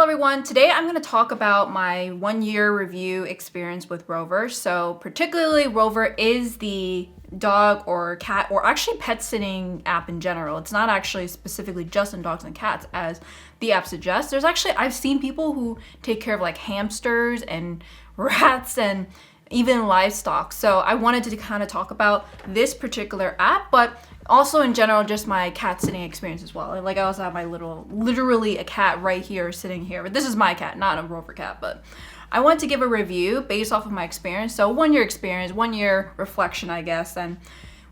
everyone. Today I'm going to talk about my 1-year review experience with Rover. So particularly Rover is the dog or cat or actually pet sitting app in general. It's not actually specifically just in dogs and cats as the app suggests. I've seen people who take care of like hamsters and rats and even livestock. So I wanted to kind of talk about this particular app, but also in general, just my cat sitting experience as well. Like I also have my literally a cat right here sitting here, but this is my cat, not a Rover cat, but I want to give a review based off of my experience. So 1-year experience, 1-year reflection, I guess. And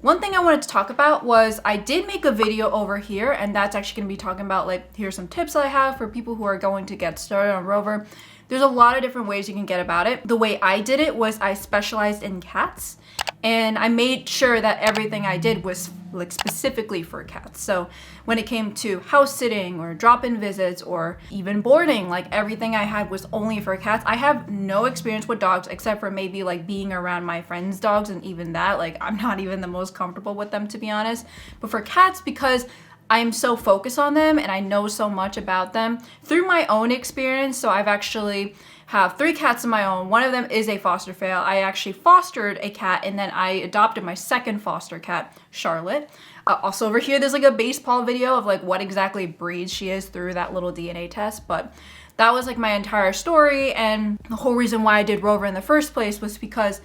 one thing I wanted to talk about was I did make a video over here, and that's actually going to be talking about like, here's some tips I have for people who are going to get started on Rover. There's a lot of different ways you can get about it. The way I did it was I specialized in cats, and I made sure that everything I did was like specifically for cats. So when it came to house sitting or drop-in visits or even boarding, like everything I had was only for cats. I have no experience with dogs except for maybe like being around my friends' dogs, and even that, like I'm not even the most comfortable with them, to be honest. But for cats, because I'm so focused on them and I know so much about them through my own experience. So I've actually have 3 cats of my own. One of them is a foster fail. I actually fostered a cat and then I adopted my second foster cat, Charlotte. Also over here, there's like a baseball video of like what exactly breed she is through that little DNA test. But that was like my entire story. And the whole reason why I did Rover in the first place was because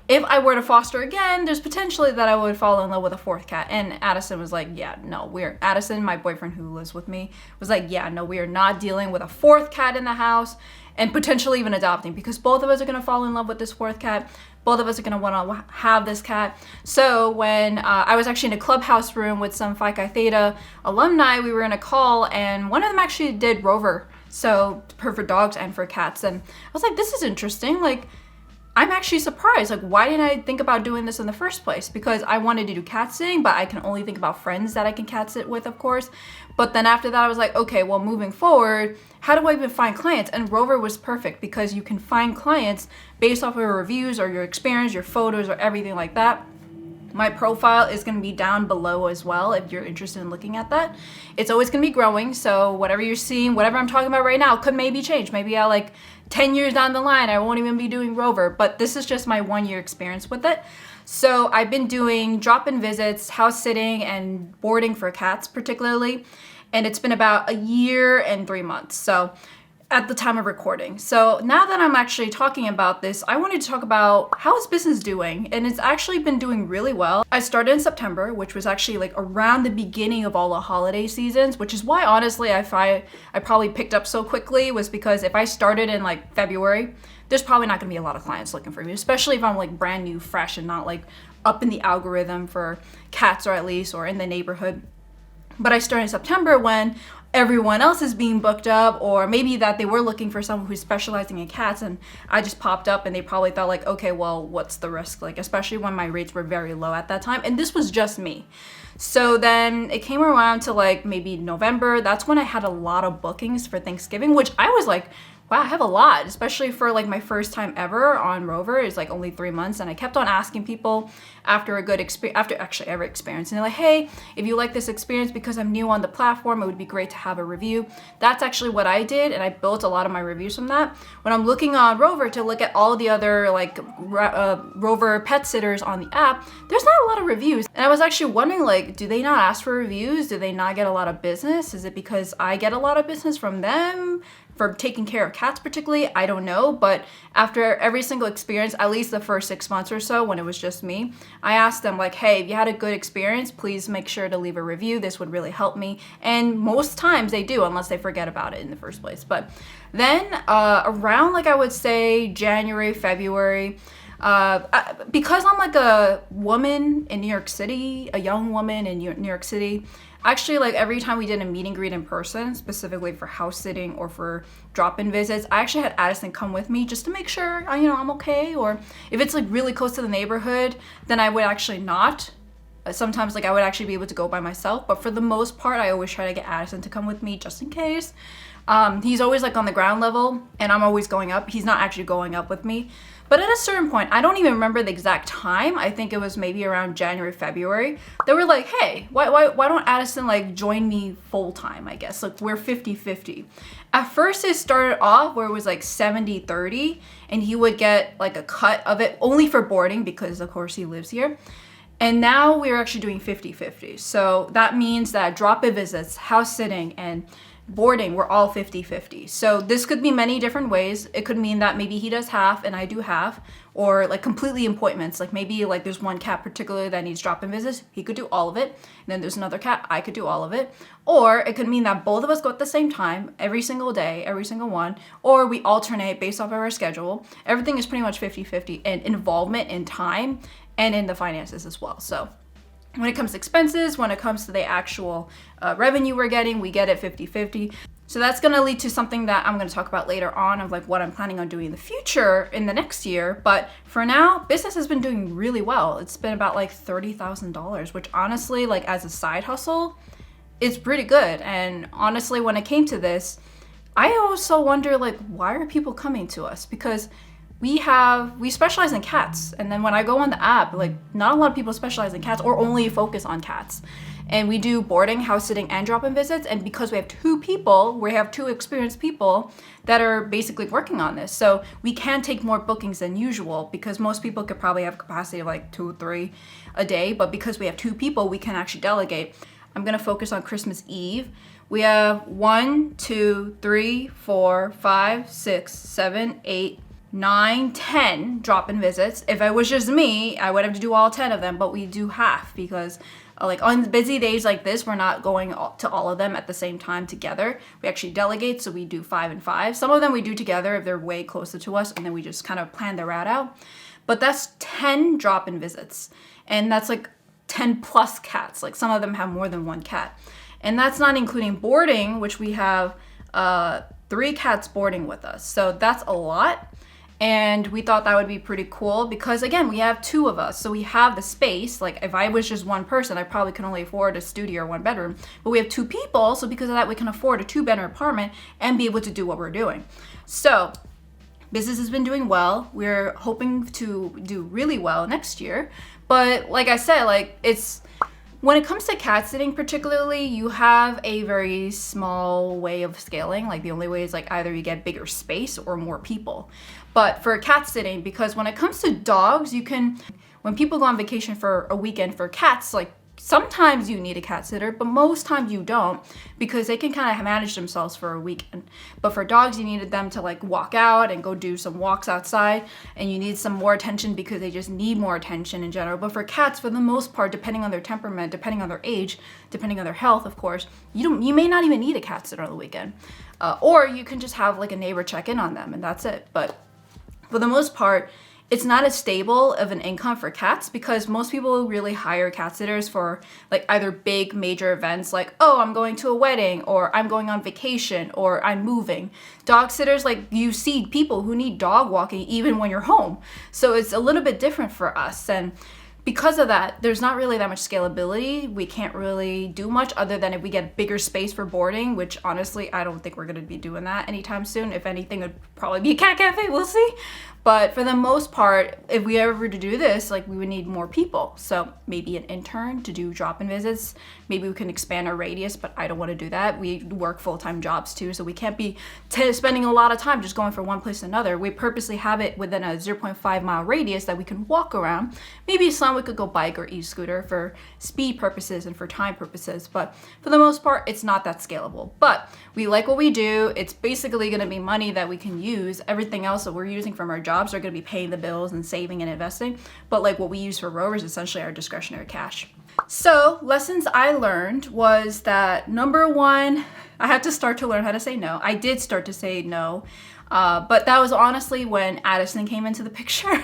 if I were to foster again, there's potentially that I would fall in love with a 4th cat. And Addison was like, yeah, no, Addison, my boyfriend who lives with me, was like, yeah, no, we are not dealing with a 4th cat in the house and potentially even adopting, because both of us are going to fall in love with this 4th cat. Both of us are going to want to have this cat. So when I was actually in a clubhouse room with some Phi Chi Theta alumni, we were in a call and one of them actually did Rover. So for dogs and for cats. And I was like, this is interesting. Like, I'm actually surprised. Like, why didn't I think about doing this in the first place? Because I wanted to do cat sitting, but I can only think about friends that I can cat sit with, of course. But then after that, I was like, okay, well, moving forward, how do I even find clients? And Rover was perfect because you can find clients based off of your reviews or your experience, your photos, or everything like that. My profile is going to be down below as well if you're interested in looking at that. It's always going to be growing, so whatever you're seeing, whatever I'm talking about right now could maybe change. Maybe I'll like 10 years down the line, I won't even be doing Rover, but this is just my 1-year experience with it. So I've been doing drop-in visits, house sitting, and boarding for cats particularly, and it's been about 1 year and 3 months. So at the time of recording. So now that I'm actually talking about this, I wanted to talk about how is business doing, and it's actually been doing really well. I started in September, which was actually like around the beginning of all the holiday seasons, which is why honestly I probably picked up so quickly, was because if I started in like February, there's probably not gonna be a lot of clients looking for me, especially if I'm like brand new, fresh, and not like up in the algorithm for cats, or at least, or in the neighborhood. But I started in September when everyone else is being booked up, or maybe that they were looking for someone who's specializing in cats, and I just popped up and they probably thought like, okay, well, what's the risk? Like, especially when my rates were very low at that time, and this was just me. So then it came around to like maybe November. That's when I had a lot of bookings for Thanksgiving, which I was like, wow, I have a lot, especially for like my first time ever on Rover. It's like only 3 months, and I kept on asking people after a good experience, after actually every experience, and they're like, hey, if you like this experience, because I'm new on the platform, it would be great to have a review. That's actually what I did, and I built a lot of my reviews from that. When I'm looking on Rover to look at all the other like Rover pet sitters on the app, there's not a lot of reviews, and I was actually wondering, like, do they not ask for reviews? Do they not get a lot of business? Is it because I get a lot of business from them for taking care of cats particularly? I don't know. But after every single experience, at least the first 6 months or so when it was just me, I asked them like, hey, if you had a good experience, please make sure to leave a review. This would really help me. And most times they do, unless they forget about it in the first place. But then around like I would say January, February, because I'm like a woman in New York City, a young woman in New York City, actually, like every time we did a meet and greet in person, specifically for house sitting or for drop-in visits, I actually had Addison come with me just to make sure, I'm okay. Or if it's like really close to the neighborhood, then I would actually not. Sometimes like I would actually be able to go by myself, but for the most part, I always try to get Addison to come with me just in case. He's always like on the ground level and I'm always going up. He's not actually going up with me. But at a certain point, I don't even remember the exact time. I think it was maybe around January, February. They were like, hey, why don't Addison like join me full time, I guess. Like we're 50-50. At first it started off where it was like 70-30 and he would get like a cut of it only for boarding because of course he lives here. And now we're actually doing 50-50. So that means that drop-in visits, house sitting, and boarding, we're all 50-50. So this could be many different ways. It could mean that maybe he does half and I do half, or like completely appointments. Like maybe like there's one cat particularly that needs drop-in visits. He could do all of it. And then there's another cat, I could do all of it. Or it could mean that both of us go at the same time, every single day, every single one, or we alternate based off of our schedule. Everything is pretty much 50-50 in involvement in time and in the finances as well. So when it comes to expenses, when it comes to the actual revenue we're getting, we get it 50-50. So that's going to lead to something that I'm going to talk about later on of like what I'm planning on doing in the future in the next year. But for now, business has been doing really well. It's been about like $30,000, which honestly, like as a side hustle, is pretty good. And honestly, when it came to this, I also wonder like, why are people coming to us? Because we specialize in cats. And then when I go on the app, like not a lot of people specialize in cats or only focus on cats. And we do boarding, house sitting, and drop-in visits. And because we have two experienced people that are basically working on this. So we can take more bookings than usual because most people could probably have capacity of like 2 or 3 a day. But because we have 2 people, we can actually delegate. I'm gonna focus on Christmas Eve. We have 1, 2, 3, 4, 5, 6, 7, 8, 9, 10 drop-in visits. If it was just me, I would have to do all 10 of them, but we do half because like on busy days like this, we're not going to all of them at the same time together. We actually delegate, so we do 5 and 5. Some of them we do together if they're way closer to us, and then we just kind of plan the route out. But that's 10 drop-in visits, and that's like 10 plus cats. Like some of them have more than 1 cat. And that's not including boarding, which we have 3 cats boarding with us. So that's a lot. And we thought that would be pretty cool because again, we have 2 of us. So we have the space. Like if I was just one person, I probably could only afford a studio or 1 bedroom, but we have 2 people. So because of that, we can afford a 2-bedroom apartment and be able to do what we're doing. So business has been doing well. We're hoping to do really well next year. But like I said, like when it comes to cat sitting particularly, you have a very small way of scaling. Like the only way is like either you get bigger space or more people. But for cat sitting, because when it comes to dogs, when people go on vacation for a weekend for cats, like sometimes you need a cat sitter, but most times you don't because they can kind of manage themselves for a weekend. But for dogs, you needed them to like walk out and go do some walks outside, and you need some more attention because they just need more attention in general. But for cats, for the most part, depending on their temperament, depending on their age, depending on their health, of course, you may not even need a cat sitter on the weekend. Or you can just have like a neighbor check in on them and that's it. But for the most part, it's not as stable of an income for cats because most people really hire cat sitters for like either big major events like, oh, I'm going to a wedding, or I'm going on vacation, or I'm moving. Dog sitters, like you see people who need dog walking even when you're home. So it's a little bit different for us. And because of that, there's not really that much scalability. We can't really do much other than if we get bigger space for boarding, which honestly, I don't think we're gonna be doing that anytime soon. If anything, it would probably be a cat cafe, we'll see. But for the most part, if we ever were to do this, like we would need more people. So maybe an intern to do drop-in visits. Maybe we can expand our radius, but I don't want to do that. We work full-time jobs too, so we can't be spending a lot of time just going from one place to another. We purposely have it within a 0.5 mile radius that we can walk around. Maybe some we could go bike or e-scooter for speed purposes and for time purposes, but for the most part, it's not that scalable. But we like what we do. It's basically going to be money that we can use. Everything else that we're using from our jobs are going to be paying the bills and saving and investing. But like what we use for Rover is essentially our discretionary cash. So lessons I learned was that number 1, I had to start to learn how to say no. I did start to say no. But that was honestly when Addison came into the picture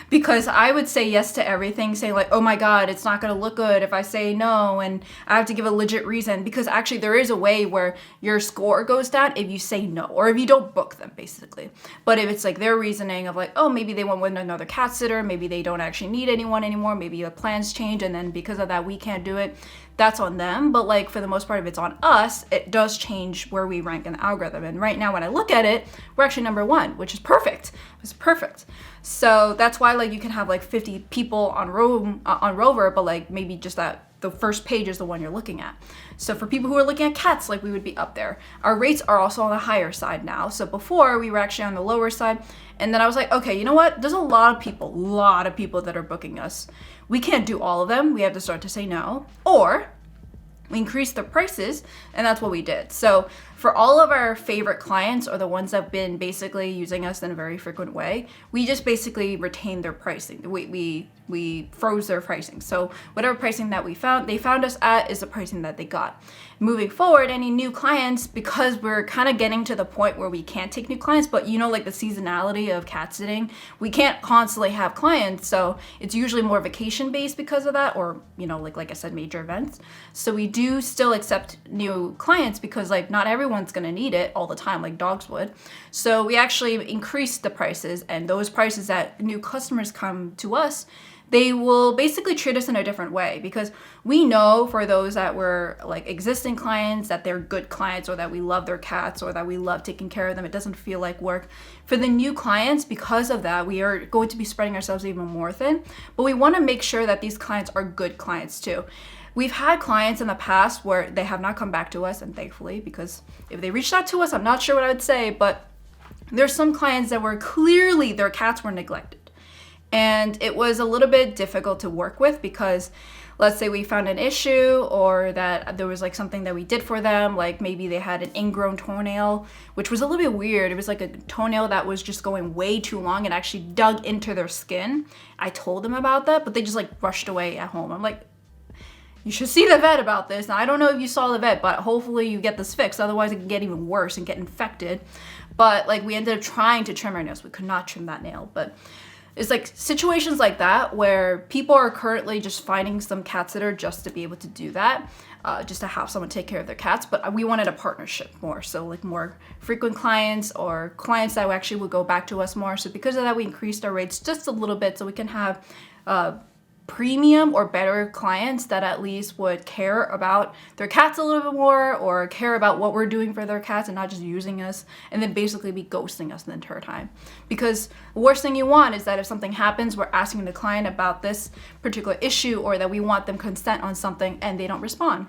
because I would say yes to everything, saying like, oh my God, it's not going to look good if I say no. And I have to give a legit reason because actually there is a way where your score goes down if you say no or if you don't book them basically. But if it's like their reasoning of like, oh, maybe they went with another cat sitter, maybe they don't actually need anyone anymore, maybe the plans change and then because of that we can't do it. that's on them. But like for the most part, if it's on us, it does change where we rank in the algorithm. And right now when I look at it, we're actually number 1, which is perfect. It's perfect. So that's why like you can have like 50 people on Rover, but like maybe just that the first page is the one you're looking at. So for people who are looking at cats, like we would be up there. Our rates are also on the higher side now. So before we were actually on the lower side. And then I was like, okay, you know what? There's a lot of people that are booking us. We can't do all of them. We have to start to say no. Or we increase their prices, and that's what we did. So for all of our favorite clients, or the ones that have been basically using us in a very frequent way, we just basically retained their pricing. We froze their pricing. So whatever pricing that they found us at is the pricing that they got. Moving forward, any new clients, because we're kind of getting to the point where we can't take new clients, but you know, like the seasonality of cat sitting, we can't constantly have clients. So it's usually more vacation based because of that, or, you know, like I said, major events. So we do still accept new clients because like not everyone's going to need it all the time, like dogs would. So we actually increased the prices, and those prices that new customers come to us, they will basically treat us in a different way, because we know for those that were like existing clients that they're good clients, or that we love their cats, or that we love taking care of them. It doesn't feel like work. For the new clients, because of that, we are going to be spreading ourselves even more thin, but we want to make sure that these clients are good clients too. We've had clients in the past where they have not come back to us, and thankfully, because if they reached out to us, I'm not sure what I would say, but there's some clients that were clearly their cats were neglected. And it was a little bit difficult to work with, because let's say we found an issue, or that there was like something that we did for them, like maybe they had an ingrown toenail, which was a little bit weird. It was like a toenail that was just going way too long and actually dug into their skin. I told them about that, but they just like brushed away at home. I'm like, you should see the vet about this. Now, I don't know if you saw the vet, but hopefully you get this fixed. Otherwise it can get even worse and get infected. But like we ended up trying to trim our nails. We could not trim that nail, but it's like situations like that where people are currently just finding some cat sitter just to be able to do that, just to have someone take care of their cats. But we wanted a partnership more, so like more frequent clients, or clients that actually would go back to us more. So because of that, we increased our rates just a little bit, so we can have premium or better clients that at least would care about their cats a little bit more, or care about what we're doing for their cats, and not just using us and then basically be ghosting us the entire time. Because the worst thing you want is that if something happens, we're asking the client about this particular issue, or that we want them consent on something and they don't respond.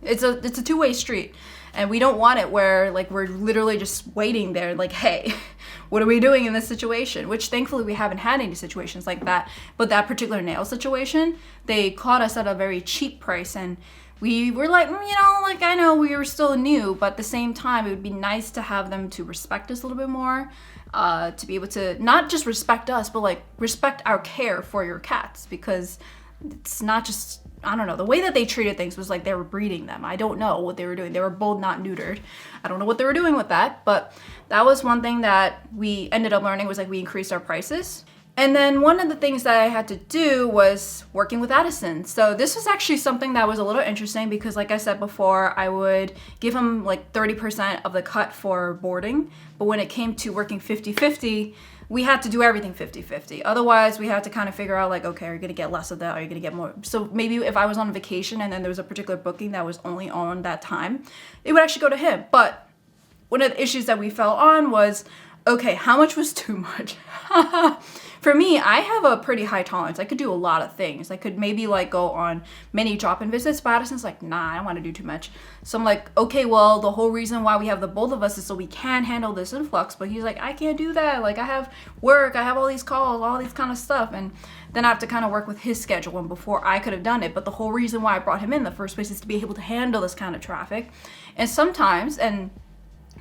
It's a two-way street, and we don't want it where like we're literally just waiting there like, hey, what are we doing in this situation? Which thankfully we haven't had any situations like that. But that particular nail situation, they caught us at a very cheap price, and we were like, you know, like I know we were still new, but at the same time, it would be nice to have them to respect us a little bit more, to be able to not just respect us, but like respect our care for your cats, because it's not just, I don't know, the way that they treated things was like they were breeding them. I don't know what they were doing. They were both not neutered. I don't know what they were doing with that, but that was one thing that we ended up learning, was like we increased our prices. And then one of the things that I had to do was working with Addison. So this was actually something that was a little interesting, because like I said before, I would give him like 30% of the cut for boarding. But when it came to working 50-50, we had to do everything 50-50. Otherwise, we had to kind of figure out like, okay, are you gonna get less of that? Are you gonna get more? So maybe if I was on vacation and then there was a particular booking that was only on that time, it would actually go to him. But one of the issues that we fell on was, okay, how much was too much? For me, I have a pretty high tolerance. I could do a lot of things. I could maybe like go on many drop-in visits, but Addison's like, nah, I don't want to do too much. So I'm like, okay, well, the whole reason why we have the both of us is so we can handle this influx. But he's like, I can't do that. Like I have work, I have all these calls, all these kind of stuff. And then I have to kind of work with his schedule, and before I could have done it. But the whole reason why I brought him in the first place is to be able to handle this kind of traffic. And sometimes, and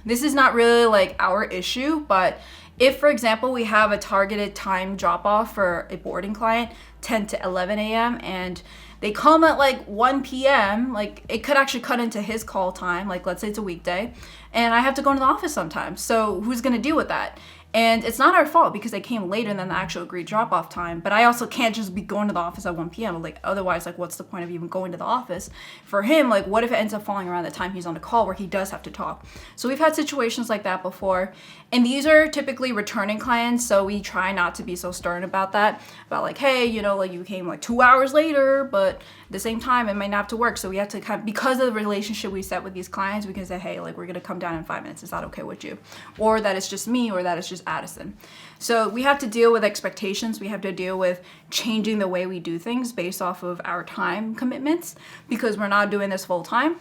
this is not really like our issue, but if, for example, we have a targeted time drop off for a boarding client, 10 to 11 a.m., and they come at like 1 p.m., like it could actually cut into his call time, like let's say it's a weekday, and I have to go into the office sometimes. So who's going to deal with that? And it's not our fault because they came later than the actual agreed drop-off time. But I also can't just be going to the office at 1 p.m. Like, otherwise, like, what's the point of even going to the office? For him, like, what if it ends up falling around the time he's on the call where he does have to talk? So we've had situations like that before. And these are typically returning clients, so we try not to be so stern about that. About like, hey, you know, like, you came like 2 hours later, but at the same time, it might not have to work. So we have to kind of, because of the relationship we set with these clients, we can say, hey, like, we're gonna come down in 5 minutes. Is that okay with you? Or that it's just me, or that it's just Addison. So we have to deal with expectations. We have to deal with changing the way we do things based off of our time commitments, because we're not doing this full time.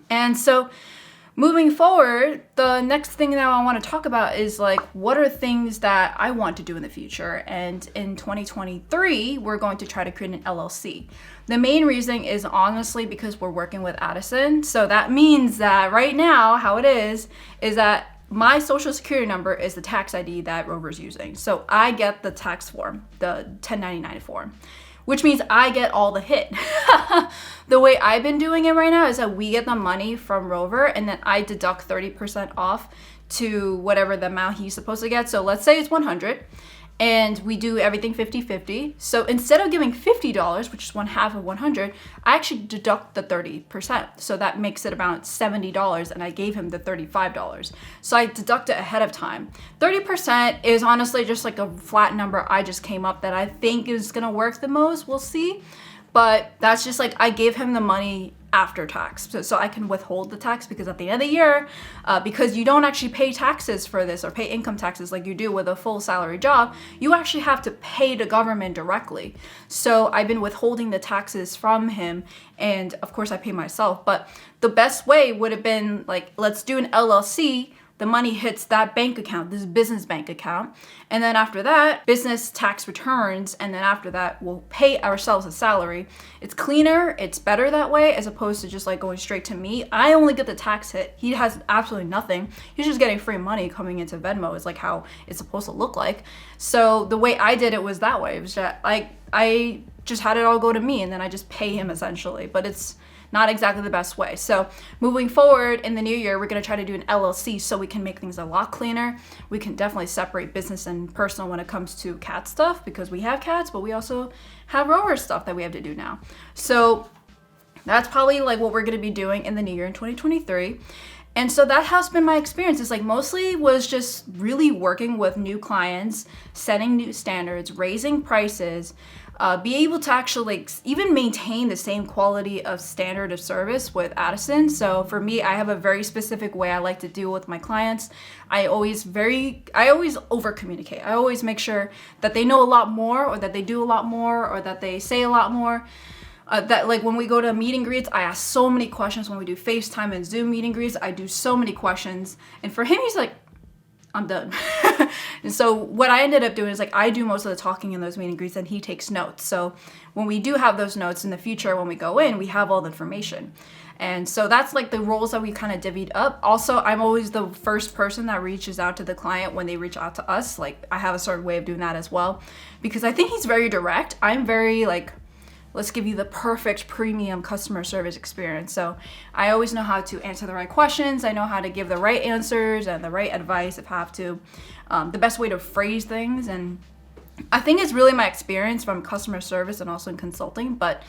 And so moving forward, the next thing that I want to talk about is like, what are things that I want to do in the future? And in 2023, we're going to try to create an LLC. The main reason is honestly because we're working with Addison. So that means that right now, how it is that my social security number is the tax ID that Rover's using. So I get the tax form, the 1099 form, which means I get all the hit. The way I've been doing it right now is that we get the money from Rover and then I deduct 30% off to whatever the amount he's supposed to get. So let's say it's 100 and we do everything 50-50. So instead of giving $50, which is 1/2 of 100, I actually deduct the 30%. So that makes it about $70 and I gave him the $35. So I deduct it ahead of time. 30% is honestly just like a flat number I just came up that I think is gonna work the most, we'll see. But that's just like, I gave him the money after tax. So I can withhold the tax, because at the end of the year, because you don't actually pay taxes for this or pay income taxes like you do with a full salary job, you actually have to pay the government directly. So I've been withholding the taxes from him, and of course I pay myself. But the best way would have been like, let's do an LLC. The money hits that bank account, this business bank account. And then after that, business tax returns. And then after that, we'll pay ourselves a salary. It's cleaner, it's better that way, as opposed to just like going straight to me. I only get the tax hit. He has absolutely nothing. He's just getting free money coming into Venmo, is like how it's supposed to look like. So the way I did it was that way. It was just like, I just had it all go to me and then I just pay him essentially. But it's not exactly the best way. So moving forward in the new year, we're gonna try to do an LLC so we can make things a lot cleaner. We can definitely separate business and personal when it comes to cat stuff, because we have cats, but we also have Rover stuff that we have to do now. So that's probably like what we're gonna be doing in the new year in 2023. And so that has been my experience. It's like mostly was just really working with new clients, setting new standards, raising prices, be able to actually like even maintain the same quality of standard of service with Addison. So for me, I have a very specific way I like to deal with my clients. I always over communicate. I always make sure that they know a lot more, or that they do a lot more, or that they say a lot more. That like when we go to meet and greets, I ask so many questions. When we do FaceTime and Zoom meet and greets, I do so many questions. And for him, he's like, I'm done. And so what I ended up doing is like, I do most of the talking in those meet and greets and he takes notes. So when we do have those notes in the future, when we go in, we have all the information. And so that's like the roles that we kind of divvied up. Also, I'm always the first person that reaches out to the client when they reach out to us. Like I have a certain way of doing that as well, because I think he's very direct. I'm very like, let's give you the perfect premium customer service experience. So I always know how to answer the right questions. I know how to give the right answers and the right advice if I have to, the best way to phrase things. And I think it's really my experience from customer service and also in consulting. But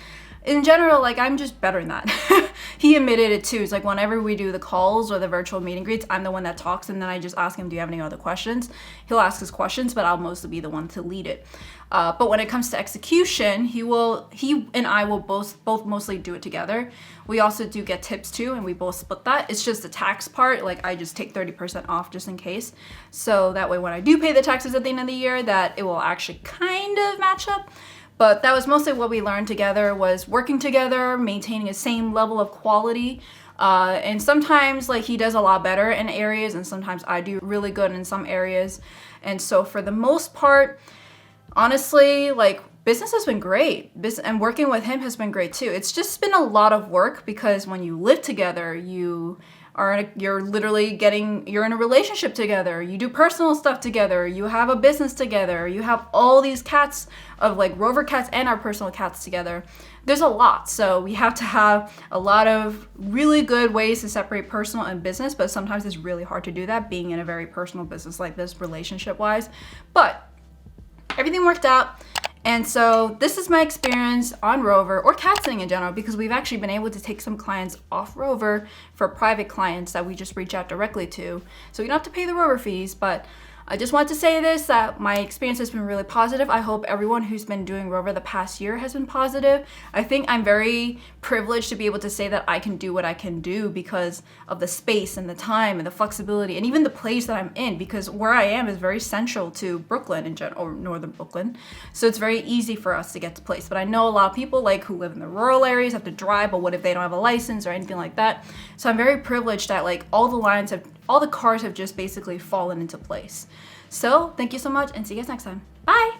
in general, like I'm just better than that. He admitted it too. It's like whenever we do the calls or the virtual meet and greets, I'm the one that talks, and then I just ask him, do you have any other questions? He'll ask his questions, but I'll mostly be the one to lead it. But when it comes to execution, he and I will both mostly do it together. We also do get tips too, and we both split that. It's just the tax part, like I just take 30% off just in case. So that way when I do pay the taxes at the end of the year, that it will actually kind of match up. But that was mostly what we learned together, was working together, maintaining the same level of quality. And sometimes like he does a lot better in areas, and sometimes I do really good in some areas. And so for the most part, honestly, like business has been great. And working with him has been great too. It's just been a lot of work, because when you live together, you you're literally you're in a relationship together, you do personal stuff together, you have a business together, you have all these cats of like Rover cats and our personal cats together. There's a lot. So we have to have a lot of really good ways to separate personal and business, but sometimes it's really hard to do that being in a very personal business like this relationship wise. But everything worked out. And so this is my experience on Rover, or cat sitting in general, because we've actually been able to take some clients off Rover for private clients that we just reach out directly to. So you don't have to pay the Rover fees, but I just want to say this, that my experience has been really positive. I hope everyone who's been doing Rover the past year has been positive. I think I'm very privileged to be able to say that I can do what I can do because of the space and the time and the flexibility and even the place that I'm in, because where I am is very central to Brooklyn in general, or northern Brooklyn. So it's very easy for us to get to place. But I know a lot of people like who live in the rural areas have to drive, but what if they don't have a license or anything like that? So I'm very privileged that like all the cars have just basically fallen into place. So thank you so much and see you guys next time. Bye.